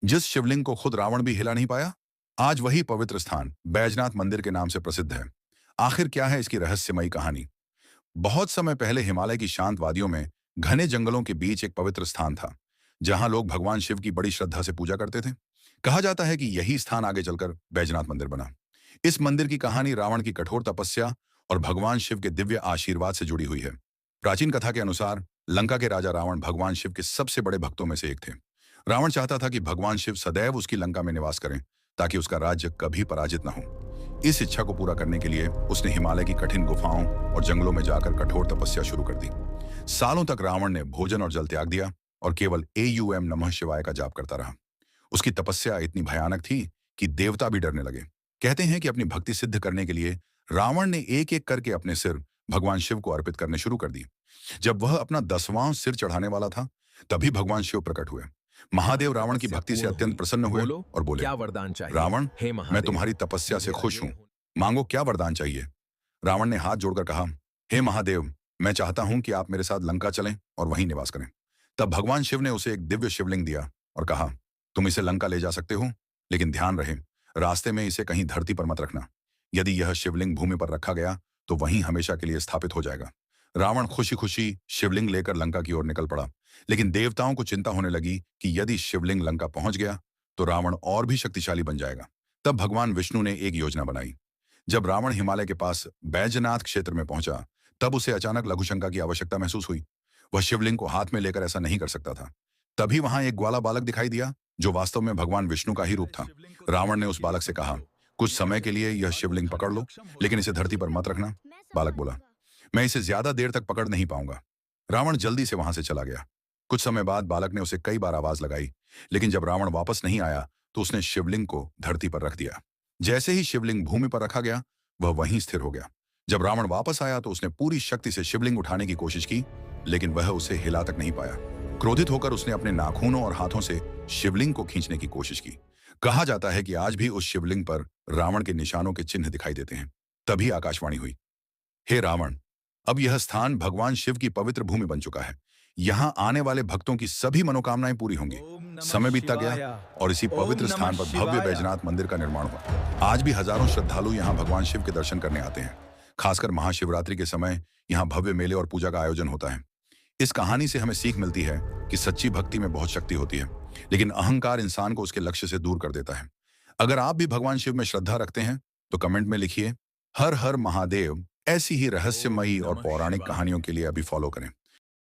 जिस शिवलिंग को खुद रावण भी हिला नहीं पाया, आज वही पवित्र स्थान बैजनाथ मंदिर के नाम से प्रसिद्ध है। आखिर क्या है इसकी रहस्यमयी कहानी? बहुत समय पहले हिमालय की शांत वादियों में घने जंगलों के बीच एक पवित्र स्थान था, जहां लोग भगवान शिव की बड़ी श्रद्धा से पूजा करते थे। कहा जाता है कि यही स्थान आगे चलकर बैजनाथ मंदिर बना। इस मंदिर की कहानी रावण की कठोर तपस्या और भगवान शिव के दिव्य आशीर्वाद से जुड़ी हुई है। प्राचीन कथा के अनुसार लंका के राजा रावण भगवान शिव के सबसे बड़े भक्तों में से एक थे। रावण चाहता था कि भगवान शिव सदैव उसकी लंका में निवास करें, ताकि उसका राज्य कभी पराजित न हो। इस इच्छा को पूरा करने के लिए उसने हिमालय की कठिन गुफाओं और जंगलों में जाकर कठोर तपस्या शुरू कर दी। सालों तक रावण ने भोजन और जल त्याग दिया और केवल एयूएम नमः शिवाय का जाप करता रहा। उसकी तपस्या इतनी भयानक थी कि देवता भी डरने लगे। कहते हैं कि अपनी भक्ति सिद्ध करने के लिए रावण ने एक एक करके अपने सिर भगवान शिव को अर्पित करने शुरू कर दिए। जब वह अपना 10वां सिर चढ़ाने वाला था, तभी भगवान शिव प्रकट हुए। महादेव रावण की तपस्या भक्ति से पूर्ण अत्यंत हुई। प्रसन्न हुए बोलो, और बोले, क्या वरदान चाहिए? रावण, हे मैं महादेव, तुम्हारी तपस्या से मेरा खुश ये हूं। मांगो, क्या वरदान चाहिए? रावण ने हाथ जोड़कर कहा, हे महादेव, मैं चाहता हूं कि आप मेरे साथ लंका चलें और वहीं निवास करें। तब भगवान शिव ने उसे एक दिव्य शिवलिंग दिया और कहा, तुम इसे लंका ले जा सकते हो, लेकिन ध्यान रहे, रास्ते में इसे कहीं धरती पर मत रखना। यदि यह शिवलिंग भूमि पर रखा गया तो वहीं हमेशा के लिए स्थापित हो जाएगा। रावण खुशी खुशी शिवलिंग लेकर लंका की ओर निकल पड़ा, लेकिन देवताओं को चिंता होने लगी कि यदि शिवलिंग लंका पहुंच गया तो रावण और भी शक्तिशाली बन जाएगा। तब भगवान विष्णु ने एक योजना बनाई। जब रावण हिमालय के पास बैजनाथ क्षेत्र में पहुंचा, तब उसे अचानक लघुशंका की आवश्यकता महसूस हुई। वह शिवलिंग को हाथ में लेकर ऐसा नहीं कर सकता था। तभी वहां एक ग्वाला बालक दिखाई दिया, जो वास्तव में भगवान विष्णु का ही रूप था। रावण ने उस बालक से कहा, कुछ समय के लिए यह शिवलिंग पकड़ लो, लेकिन इसे धरती पर मत रखना। बालक बोला, मैं इसे ज्यादा देर तक पकड़ नहीं पाऊंगा। रावण जल्दी से वहां से चला गया। कुछ समय बाद बालक ने उसे कई बार आवाज लगाई, लेकिन जब रावण वापस नहीं आया तो उसने शिवलिंग को धरती पर रख दिया। जैसे ही शिवलिंग भूमि पर रखा गया, वह वहीं स्थिर हो गया। जब रावण वापस आया तो उसने पूरी शक्ति से शिवलिंग उठाने की कोशिश की, लेकिन वह उसे हिला तक नहीं पाया। क्रोधित होकर उसने अपने नाखूनों और हाथों से शिवलिंग को खींचने की कोशिश की। कहा जाता है कि आज भी उस शिवलिंग पर रावण के निशानों के चिन्ह दिखाई देते हैं। तभी आकाशवाणी हुई, हे रावण, अब यह स्थान भगवान शिव की पवित्र भूमि बन चुका है। यहाँ आने वाले भक्तों की सभी मनोकामनाएं पूरी होंगी। ओम नमः समय बीतता गया शिवाय। और इसी ओम पवित्र नमः स्थान पर भव्य शिवाय। बैजनाथ मंदिर का निर्माण हुआ। आज भी हजारों श्रद्धालु यहाँ भगवान शिव के दर्शन करने आते हैं। खासकर महाशिवरात्रि के समय यहाँ भव्य मेले और पूजा का आयोजन होता है। इस कहानी से हमें सीख मिलती है कि सच्ची भक्ति में बहुत शक्ति होती है, लेकिन अहंकार इंसान को उसके लक्ष्य से दूर कर देता है। अगर आप भी भगवान शिव में श्रद्धा रखते हैं तो कमेंट में लिखिए, हर हर महादेव। ऐसी ही ओम रहस्यमयी और नमः पौराणिक शिवाय। कहानियों के लिए अभी फॉलो करें।